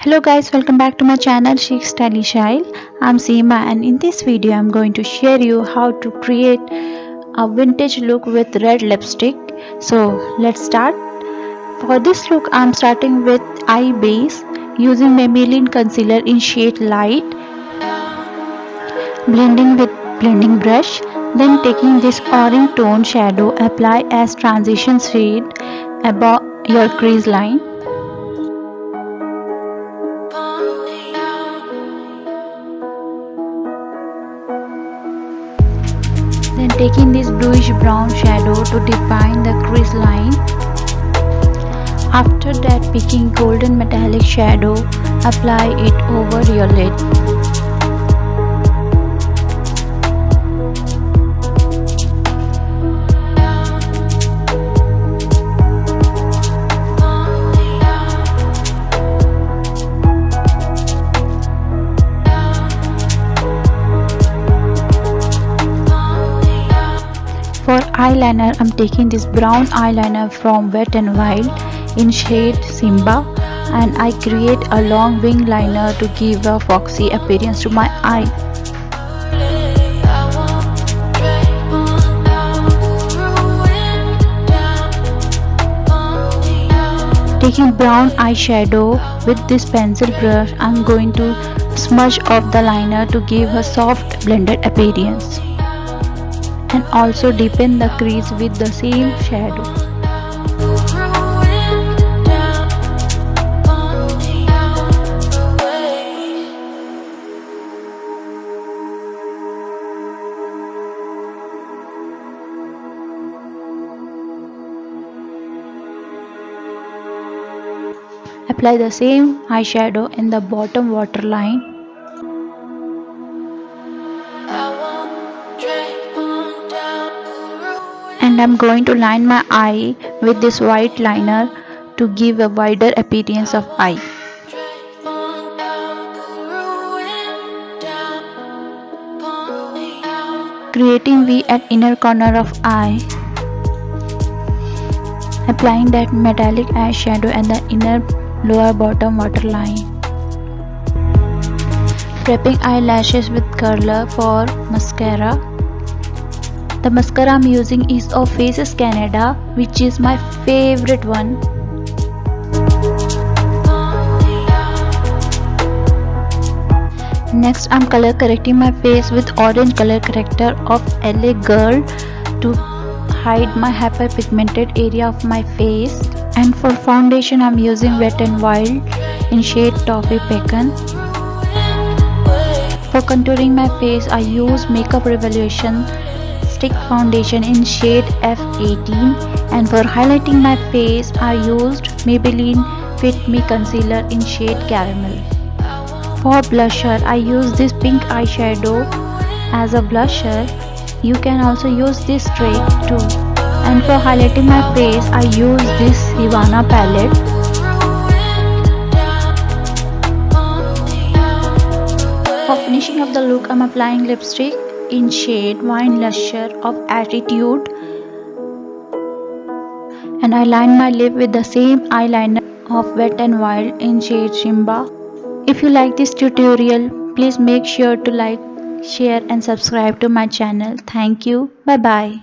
Hello guys, welcome back to my channel Chic Stylish Style. I'm Seema and in this video I'm going to share you how to create a vintage look with red lipstick. So let's start. For this look I'm starting with eye base using maybelline concealer in shade light, blending with blending brush, then taking this orange tone shadow apply as transition shade above your crease line. Then taking this bluish brown shadow to define the crease line. After that, picking golden metallic shadow, apply it over your lid. For eyeliner, I'm taking this brown eyeliner from Wet n Wild in shade Simmba, and I create a long wing liner to give a foxy appearance to my eye. Taking brown eyeshadow with this pencil brush, I'm going to smudge off the liner to give a soft blended appearance. And also deepen the crease with the same shadow. Apply the same eyeshadow in the bottom waterline. And I'm going to line my eye with this white liner to give a wider appearance of eye. Creating V at inner corner of eye. Applying that metallic eyeshadow at the inner lower bottom waterline. Prepping eyelashes with curler for mascara. The mascara I'm using is of Faces Canada, which is my favorite one. Next, I'm color correcting my face with orange color corrector of LA Girl to hide my hyperpigmented area of my face. And for foundation, I'm using Wet n Wild in shade Toffee Pecan. For contouring my face, I use Makeup Revolution Stick Foundation in shade F18, and for highlighting my face I used Maybelline Fit Me Concealer in shade Caramal. For blusher I use this pink eyeshadow as a blusher. You can also use this trick too. And for highlighting my face I use this Sivvana palette. For finishing up the look I'm applying lipstick in shade Wine Lusher of Attitude, and I line my lip with the same eyeliner of Wet n Wild in shade Simmba. If you like this tutorial, please make sure to like, share and subscribe to my channel. Thank you. Bye bye.